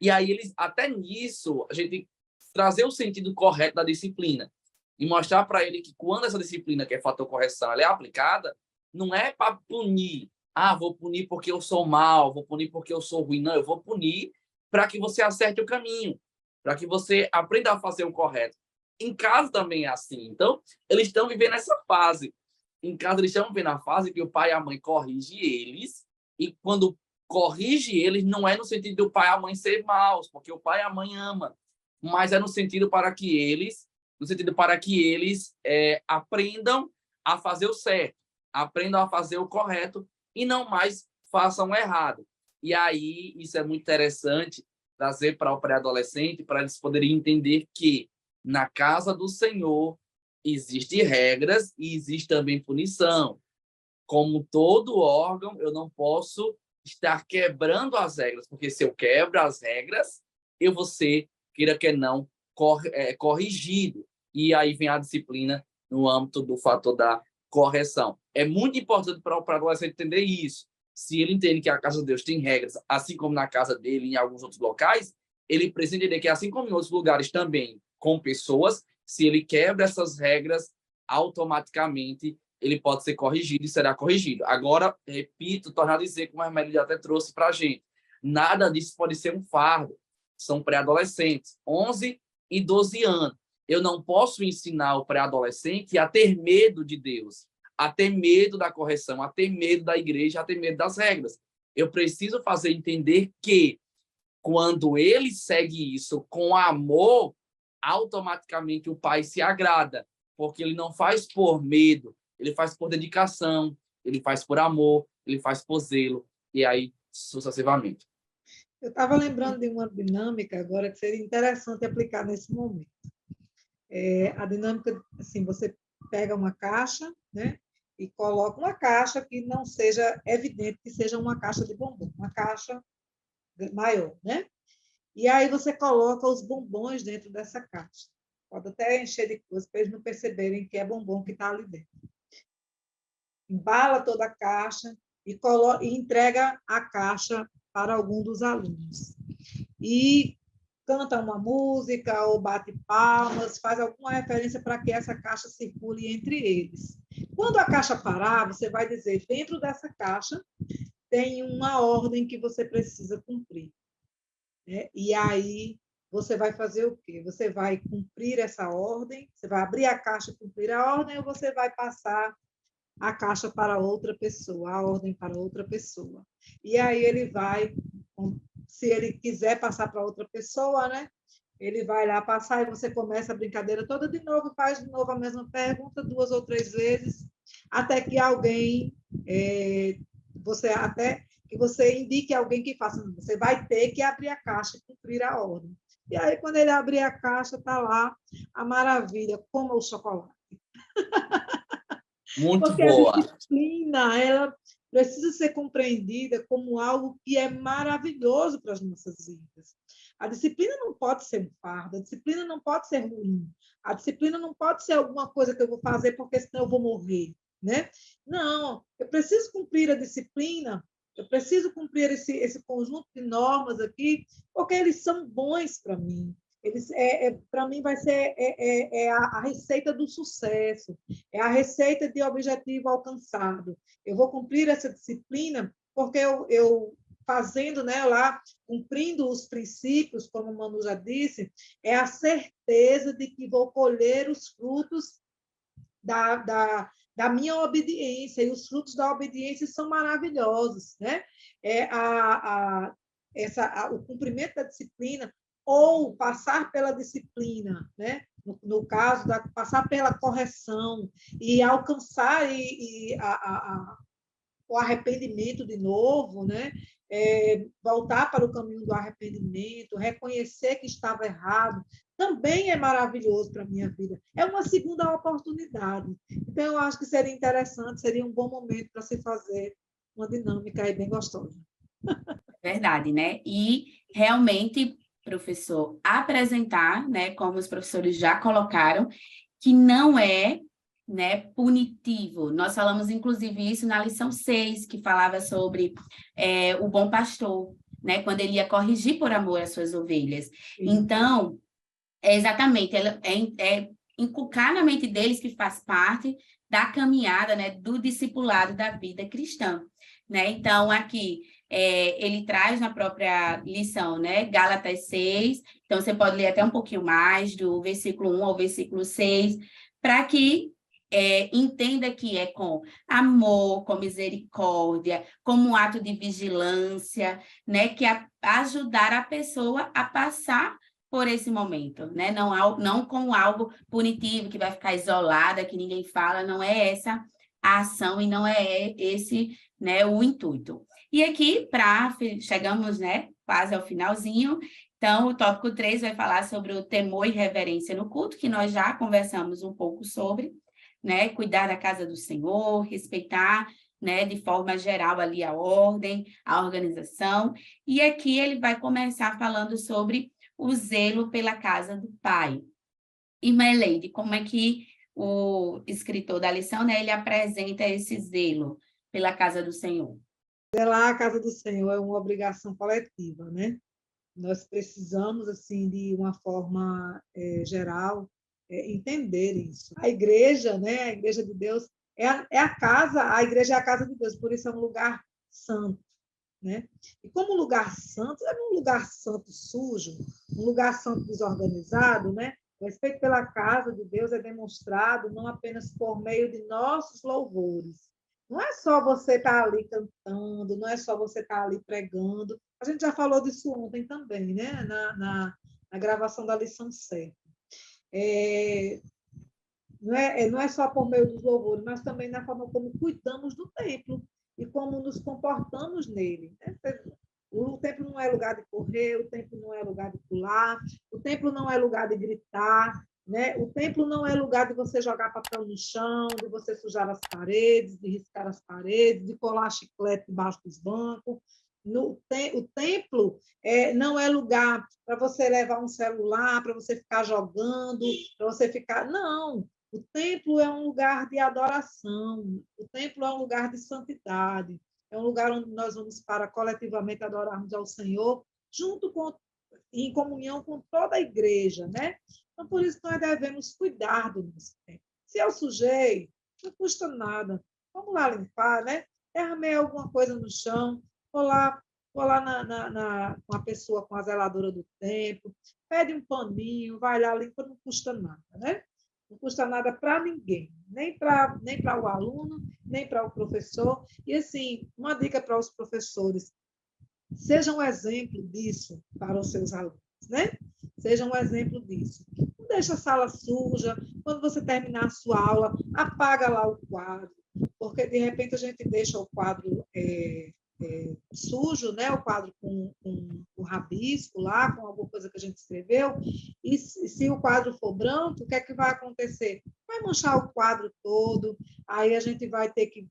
E aí eles, até nisso, a gente trazer o sentido correto da disciplina e mostrar para ele que quando essa disciplina, que é fator correção, ela é aplicada, não é para punir. Vou punir porque eu sou mal, vou punir porque eu sou ruim. Não, eu vou punir para que você acerte o caminho, para que você aprenda a fazer o correto. Em casa também é assim. Então, eles estão vivendo essa fase. Em casa, eles estão vivendo a fase que o pai e a mãe corrigem eles, e quando corrige eles, não é no sentido do pai e a mãe ser maus, porque o pai e a mãe ama, mas é no sentido para que eles aprendam a fazer o certo, aprendam a fazer o correto e não mais façam o errado. E aí, isso é muito interessante trazer para o pré-adolescente, para eles poderem entender que na casa do Senhor existem regras e existe também punição. como todo órgão, eu não posso estar quebrando as regras, porque se eu quebro as regras, eu vou ser, queira que não, corrigido. E aí vem a disciplina no âmbito do fator da correção. É muito importante para o adolescente entender isso. Se ele entende que a casa de Deus tem regras, assim como na casa dele e em alguns outros locais, ele precisa entender que, assim como em outros lugares também, com pessoas, se ele quebra essas regras, automaticamente ele pode ser corrigido e será corrigido. Agora, repito, tornar a dizer, como a Armélia até trouxe para a gente, nada disso pode ser um fardo. São pré-adolescentes, 11 e 12 anos. Eu não posso ensinar o pré-adolescente a ter medo de Deus, a ter medo da correção, a ter medo da igreja, a ter medo das regras. Eu preciso fazer entender que, quando ele segue isso com amor, automaticamente o pai se agrada, porque ele não faz por medo, ele faz por dedicação, ele faz por amor, ele faz por zelo, e aí sucessivamente. Eu estava lembrando de uma dinâmica agora que seria interessante aplicar nesse momento. A dinâmica, assim, você pega uma caixa, né, e coloca uma caixa que não seja evidente que seja uma caixa de bombom, uma caixa maior, né? E aí você coloca os bombons dentro dessa caixa. Pode até encher de coisas para eles não perceberem que é bombom que está ali dentro. Embala toda a caixa e entrega a caixa para algum dos alunos. E canta uma música ou bate palmas, faz alguma referência para que essa caixa circule entre eles. Quando a caixa parar, você vai dizer, dentro dessa caixa tem uma ordem que você precisa cumprir. E aí você vai fazer o quê? Você vai cumprir essa ordem, você vai abrir a caixa e cumprir a ordem, ou você vai passar a caixa para outra pessoa, a ordem para outra pessoa. E aí ele vai, se ele quiser passar para outra pessoa, né? Ele vai lá passar e você começa a brincadeira toda de novo, faz de novo a mesma pergunta 2 ou 3 vezes, até que alguém, até que você indique alguém que faça. Você vai ter que abrir a caixa e cumprir a ordem. E aí, quando ele abrir a caixa, está lá a maravilha, como o chocolate. Muito Porque boa. a disciplina, ela precisa ser compreendida como algo que é maravilhoso para as nossas vidas. A disciplina não pode ser um fardo, a disciplina não pode ser ruim, a disciplina não pode ser alguma coisa que eu vou fazer porque senão eu vou morrer, né? Não, eu preciso cumprir a disciplina, eu preciso cumprir esse conjunto de normas aqui, porque eles são bons para mim. Para mim vai ser a receita do sucesso, é a receita de objetivo alcançado. Eu vou cumprir essa disciplina porque eu fazendo, né, lá, cumprindo os princípios, como o Manu já disse, é a certeza de que vou colher os frutos da minha obediência, e os frutos da obediência são maravilhosos, né? O cumprimento da disciplina, ou passar pela disciplina, né? No caso, passar pela correção e alcançar o arrependimento de novo, né? Voltar para o caminho do arrependimento, reconhecer que estava errado, também é maravilhoso para a minha vida. É uma segunda oportunidade. Então, eu acho que seria interessante, seria um bom momento para se fazer uma dinâmica aí bem gostosa. Verdade, né? E realmente, professor, apresentar, né, como os professores já colocaram, que não é, né, punitivo. Nós falamos, inclusive, isso na lição 6, que falava sobre o bom pastor, né, quando ele ia corrigir por amor as suas ovelhas. Sim. Então, exatamente, é inculcar na mente deles que faz parte da caminhada, né, do discipulado da vida cristã, né? Então, aqui, ele traz na própria lição, né, Gálatas 6, então você pode ler até um pouquinho mais, do versículo 1 ao versículo 6, para que entenda que é com amor, com misericórdia, como um ato de vigilância, né, que ajudar a pessoa a passar por esse momento, né? Não com algo punitivo, que vai ficar isolada, que ninguém fala, não é essa a ação e não é esse, né, o intuito. E aqui, chegamos, né, quase ao finalzinho, então o tópico 3 vai falar sobre o temor e reverência no culto, que nós já conversamos um pouco sobre, né, cuidar da casa do Senhor, respeitar né, de forma geral ali a ordem, a organização, e aqui ele vai começar falando sobre o zelo pela casa do Pai. Irmã Eleide, como é que o escritor da lição, né, ele apresenta esse zelo pela casa do Senhor? Zelar a casa do Senhor é uma obrigação coletiva, né? Nós precisamos, assim, de uma forma geral, entender isso. A igreja, né? A igreja de Deus é a casa, a igreja é a casa de Deus, por isso é um lugar santo, né? E como lugar santo, é um lugar santo sujo, um lugar santo desorganizado, né? O respeito pela casa de Deus é demonstrado não apenas por meio de nossos louvores. Não é só você estar ali cantando, não é só você estar ali pregando. A gente já falou disso ontem também, né? Na gravação da lição 7. Não é só por meio dos louvores, mas também na forma como cuidamos do templo e como nos comportamos nele. Né? O templo não é lugar de correr, o templo não é lugar de pular, o templo não é lugar de gritar, né? O templo não é lugar de você jogar papel no chão, de você sujar as paredes, de riscar as paredes, de colar chiclete debaixo dos bancos. O templo não é lugar para você levar um celular, para você ficar jogando, para você ficar... Não! O templo é um lugar de adoração, o templo é um lugar de santidade, é um lugar onde nós vamos para coletivamente adorarmos ao Senhor, em comunhão com toda a igreja, né? Então, por isso, nós devemos cuidar do nosso templo. Se eu sujei, não custa nada. Vamos lá limpar, né? Derramei alguma coisa no chão, vou lá com a pessoa, com a zeladora do templo, pede um paninho, vai lá, limpa, não custa nada, né? Não custa nada para ninguém, nem para o aluno, nem para o professor. E, assim, uma dica para os professores, seja um exemplo disso para os seus alunos, né? Seja um exemplo disso. Não deixa a sala suja. Quando você terminar a sua aula, apaga lá o quadro, porque, de repente, a gente deixa o quadro sujo, né? O quadro com o rabisco lá, com alguma coisa que a gente escreveu, e se o quadro for branco, o que é que vai acontecer? Vai manchar o quadro todo, aí a gente vai ter que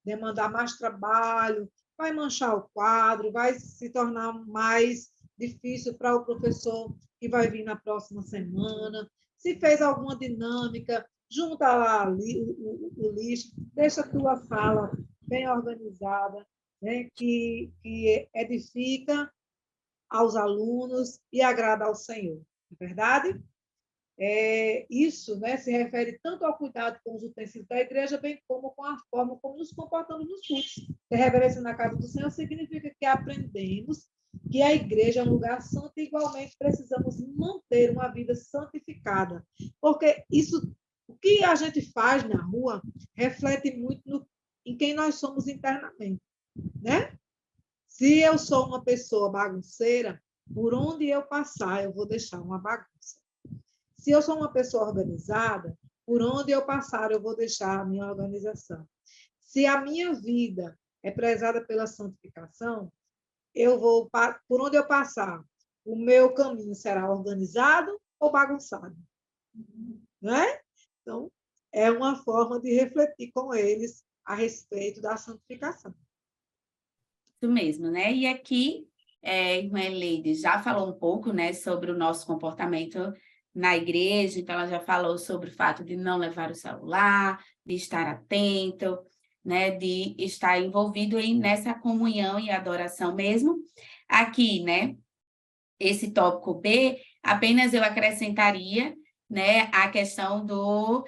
demandar mais trabalho, vai manchar o quadro, vai se tornar mais difícil para o professor que vai vir na próxima semana. Se fez alguma dinâmica, junta lá o lixo, deixa a tua sala bem organizada, né, que edifica aos alunos e agrada ao Senhor. Não é verdade? Isso, né, se refere tanto ao cuidado com os utensílios da igreja, bem como com a forma como nos comportamos nos cultos. Ter reverência na casa do Senhor significa que aprendemos que a igreja é um lugar santo e, igualmente, precisamos manter uma vida santificada. Porque isso, o que a gente faz na rua reflete muito em quem nós somos internamente. Né? Se eu sou uma pessoa bagunceira, por onde eu passar, eu vou deixar uma bagunça. Se eu sou uma pessoa organizada, por onde eu passar, eu vou deixar a minha organização. Se a minha vida é prezada pela santificação, por onde eu passar, o meu caminho será organizado ou bagunçado. Né? Então, é uma forma de refletir com eles a respeito da santificação. Isso mesmo, né? E aqui, irmã Eleide já falou um pouco, né, sobre o nosso comportamento na igreja, então ela já falou sobre o fato de não levar o celular, de estar atento, né, de estar envolvido nessa comunhão e adoração mesmo. Aqui, né, esse tópico B, apenas eu acrescentaria, né, a questão do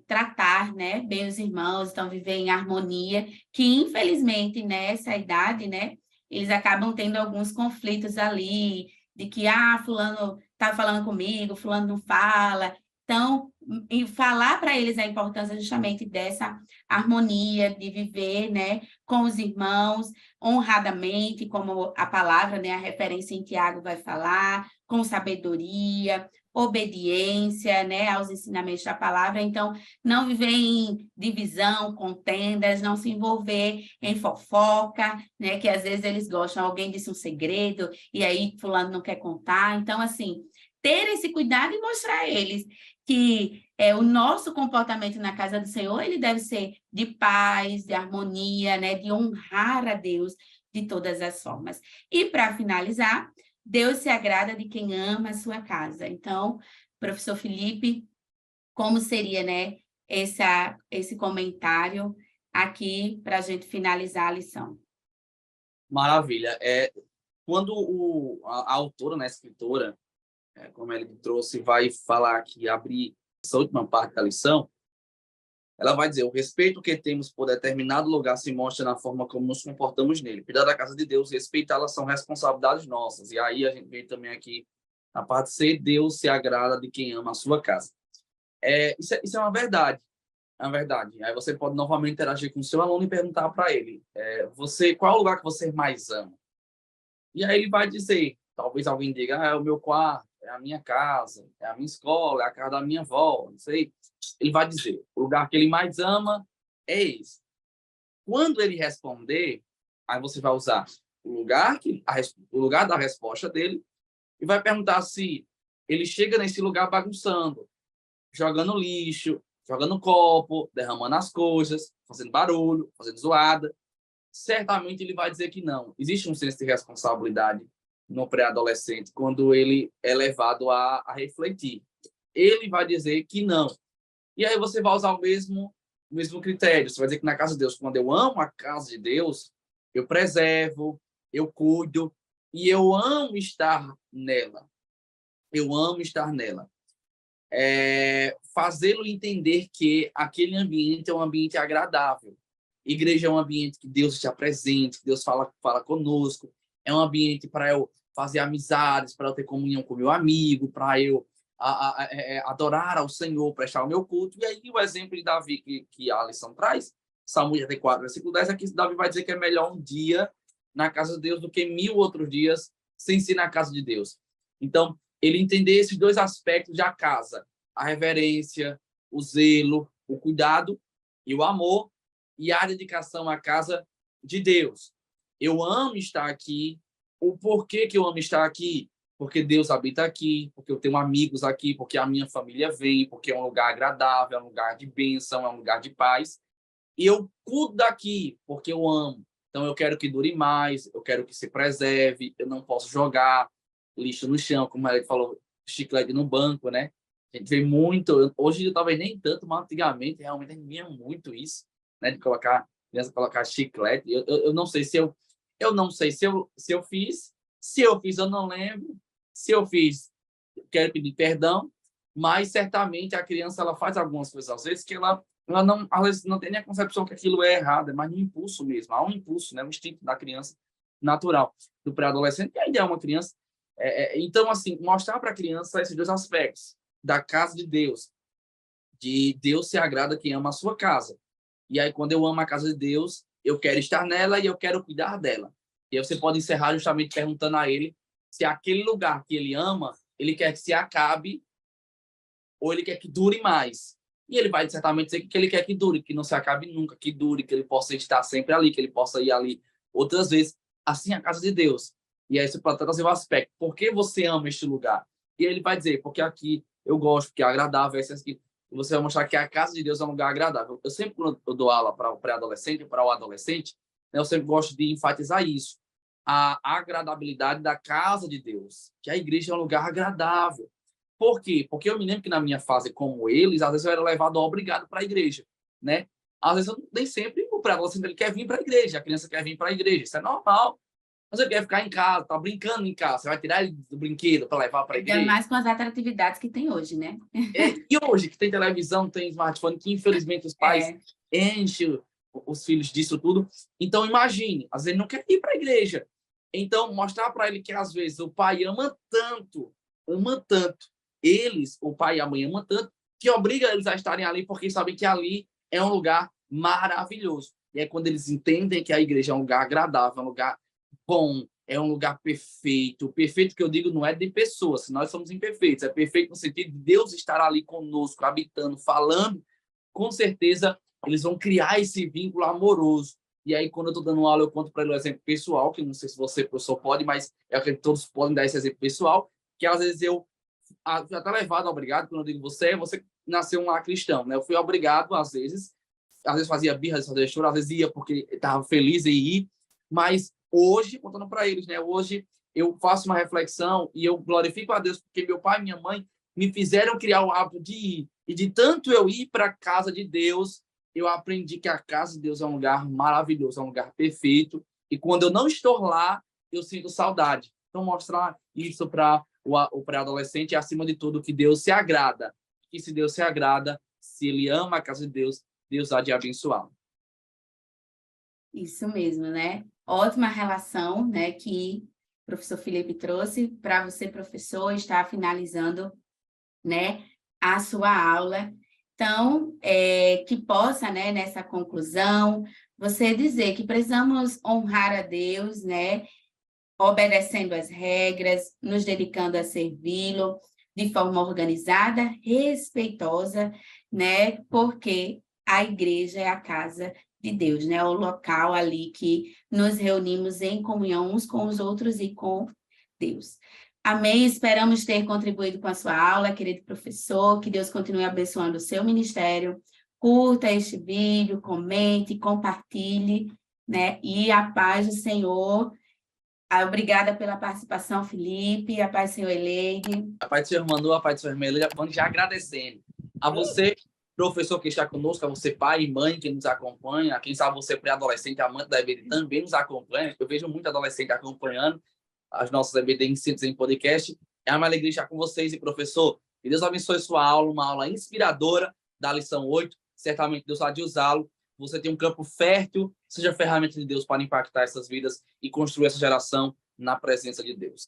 tratar, né, bem os irmãos, então viver em harmonia, que infelizmente nessa idade, né, eles acabam tendo alguns conflitos ali, de que, fulano está falando comigo, fulano não fala. Então, e falar para eles a importância justamente dessa harmonia, de viver, né, com os irmãos, honradamente, como a palavra, né, a referência em Tiago vai falar, com sabedoria, obediência, né, aos ensinamentos da palavra. Então, não viver em divisão, contendas, não se envolver em fofoca, né, que às vezes eles gostam, alguém disse um segredo e aí fulano não quer contar. Então, assim, ter esse cuidado e mostrar a eles que o nosso comportamento na casa do Senhor, ele deve ser de paz, de harmonia, né? De honrar a Deus de todas as formas. E, para finalizar, Deus se agrada de quem ama a sua casa. Então, professor Felipe, como seria, né, esse comentário aqui para a gente finalizar a lição? Maravilha. Quando a autora, né, a escritora, como ele trouxe, vai falar aqui, abrir essa última parte da lição, ela vai dizer: o respeito que temos por determinado lugar se mostra na forma como nos comportamos nele. Cuidar da casa de Deus, respeitá-la são responsabilidades nossas. E aí a gente vê também aqui a parte C: Deus se agrada de quem ama a sua casa. Isso é uma verdade. É uma verdade. Aí você pode novamente interagir com o seu aluno e perguntar para ele: qual é o lugar que você mais ama? E aí ele vai dizer, talvez alguém diga: é o meu quarto, é a minha casa, é a minha escola, é a casa da minha avó, não sei. Ele vai dizer, o lugar que ele mais ama é esse. Quando ele responder, aí você vai usar o lugar da resposta dele e vai perguntar se ele chega nesse lugar bagunçando, jogando lixo, jogando copo, derramando as coisas, fazendo barulho, fazendo zoada. Certamente ele vai dizer que não. Existe um senso de responsabilidade no pré-adolescente quando ele é levado a refletir. Ele vai dizer que não. E aí você vai usar o mesmo critério. Você vai dizer que na casa de Deus, quando eu amo a casa de Deus, eu preservo, eu cuido e eu amo estar nela. Eu amo estar nela. Fazê-lo entender que aquele ambiente é um ambiente agradável. Igreja é um ambiente que Deus está presente, que Deus fala conosco. É um ambiente para eu fazer amizades, para eu ter comunhão com meu amigo, para eu adorar ao Senhor, prestar o meu culto. E aí o exemplo de Davi que a lição traz, Salmo 84, versículo 10, aqui Davi vai dizer que é melhor um dia na casa de Deus do que 1000 outros dias sem ser na casa de Deus. Então, ele entender esses dois aspectos da casa: a reverência, o zelo, o cuidado e o amor, e a dedicação à casa de Deus. Eu amo estar aqui. O porquê que eu amo estar aqui? Porque Deus habita aqui, porque eu tenho amigos aqui, porque a minha família vem, porque é um lugar agradável, é um lugar de bênção, é um lugar de paz. E eu cuido daqui porque eu amo. Então eu quero que dure mais, eu quero que se preserve, eu não posso jogar lixo no chão, como ele falou, chiclete no banco, né? A gente vê muito, hoje talvez nem tanto, mas antigamente realmente a gente via muito isso, né? De colocar chiclete. Eu não sei se eu não sei se eu fiz, se eu fiz eu não lembro, se eu fiz quero pedir perdão, mas certamente a criança ela faz algumas coisas às vezes que ela não, às vezes não tem nem a concepção que aquilo é errado, é mais um impulso mesmo, há um impulso, né? Um instinto da criança natural, do pré-adolescente, que ainda é uma criança. Então, assim, mostrar para a criança esses dois aspectos da casa de Deus se agrada quem ama a sua casa. E aí, quando eu amo a casa de Deus, eu quero estar nela e eu quero cuidar dela. E aí você pode encerrar justamente perguntando a ele se aquele lugar que ele ama, ele quer que se acabe ou ele quer que dure mais. E ele vai certamente dizer que ele quer que dure, que não se acabe nunca, que dure, que ele possa estar sempre ali, que ele possa ir ali outras vezes. Assim a casa de Deus. E aí você pode trazer o aspecto: por que você ama este lugar? E ele vai dizer: porque aqui eu gosto, porque é agradável. E você vai mostrar que a casa de Deus é um lugar agradável. Eu sempre, quando eu dou aula para o pré-adolescente, para o adolescente, né, eu sempre gosto de enfatizar isso: a agradabilidade da casa de Deus, que a igreja é um lugar agradável. Por quê? Porque eu me lembro que na minha fase, como eles, às vezes eu era levado obrigado para a igreja, né? Às vezes nem sempre o pré-adolescente ele quer vir para a igreja, a criança quer vir para a igreja, isso é normal. Mas ele quer ficar em casa, tá brincando em casa, você vai tirar ele do brinquedo para levar para a igreja. Ainda mais com as atratividades que tem hoje, né? E hoje, que tem televisão, tem smartphone, que infelizmente os pais enchem os filhos disso tudo. Então, imagine, às vezes ele não quer ir para a igreja. Então, mostrar para ele que às vezes o pai ama tanto, eles, o pai e a mãe amam tanto, que obriga eles a estarem ali porque sabem que ali é um lugar maravilhoso. E é quando eles entendem que a igreja é um lugar agradável, é um lugar bom, é um lugar perfeito. O perfeito que eu digo não é de pessoas, se nós somos imperfeitos, é perfeito no sentido de Deus estar ali conosco, habitando, falando. Com certeza, eles vão criar esse vínculo amoroso. E aí, quando eu estou dando aula, eu conto para ele um exemplo pessoal, que eu não sei se você, professor, pode, mas é que todos podem dar esse exemplo pessoal, que às vezes eu fui até levado, obrigado, quando eu digo você nasceu um lar cristão, né? Eu fui obrigado, às vezes fazia birra, às vezes fazia choro, às vezes ia porque estava feliz em ir, mas hoje, contando para eles, né? Hoje eu faço uma reflexão e eu glorifico a Deus porque meu pai e minha mãe me fizeram criar o hábito de ir. E de tanto eu ir para a casa de Deus, eu aprendi que a casa de Deus é um lugar maravilhoso, é um lugar perfeito. E quando eu não estou lá, eu sinto saudade. Então, mostrar isso para o pré-adolescente é, acima de tudo, que Deus se agrada. E se Deus se agrada, se ele ama a casa de Deus, Deus há de abençoá-lo. Isso mesmo, né? Ótima relação, né, que o professor Felipe trouxe para você, professor, estar finalizando, né, a sua aula. Então, que possa, né, nessa conclusão, você dizer que precisamos honrar a Deus, né, obedecendo as regras, nos dedicando a servi-lo de forma organizada, respeitosa, né, porque a igreja é a casa de Deus, né, o local ali que nos reunimos em comunhão uns com os outros e com Deus. Amém. Esperamos ter contribuído com a sua aula, querido professor. Que Deus continue abençoando o seu ministério. Curta este vídeo, comente, compartilhe, né? E a paz do Senhor. Obrigada pela participação, Felipe. A paz do Senhor, Eleide. A paz do Senhor Manu, a paz do Senhor Melida, vamos já agradecendo a você, professor que está conosco, a você, pai e mãe que nos acompanha, quem sabe você, pré-adolescente, amante da EBD, também nos acompanha. Eu vejo muito adolescente acompanhando as nossas EBD Inscritos em podcast. É uma alegria estar com vocês. E, professor, que Deus abençoe sua aula, uma aula inspiradora da lição 8. Certamente Deus há de usá-lo. Você tem um campo fértil, seja ferramenta de Deus para impactar essas vidas e construir essa geração na presença de Deus.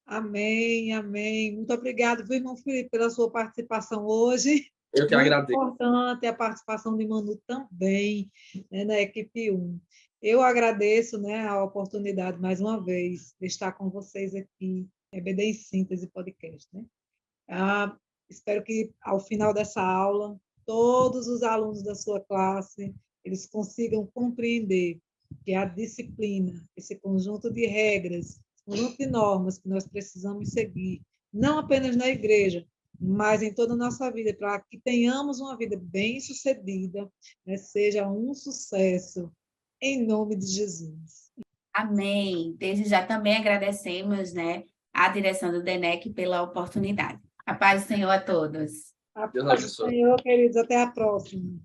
Amém, amém. Muito obrigado, viu, irmão Felipe, pela sua participação hoje. Eu que Muito agradeço. importante a participação de Manu também, né, na equipe 1. Eu agradeço, né, a oportunidade, mais uma vez, de estar com vocês aqui, EBD em Síntese Podcast. Né? Espero que, ao final dessa aula, todos os alunos da sua classe, eles consigam compreender que a disciplina, esse conjunto de regras, conjunto de normas que nós precisamos seguir, não apenas na igreja, mas em toda a nossa vida, para que tenhamos uma vida bem-sucedida, né, seja um sucesso, em nome de Jesus. Amém. Desde já também agradecemos, né, a direção do DENEC pela oportunidade. A paz do Senhor a todos. A paz do Senhor, queridos. Até a próxima.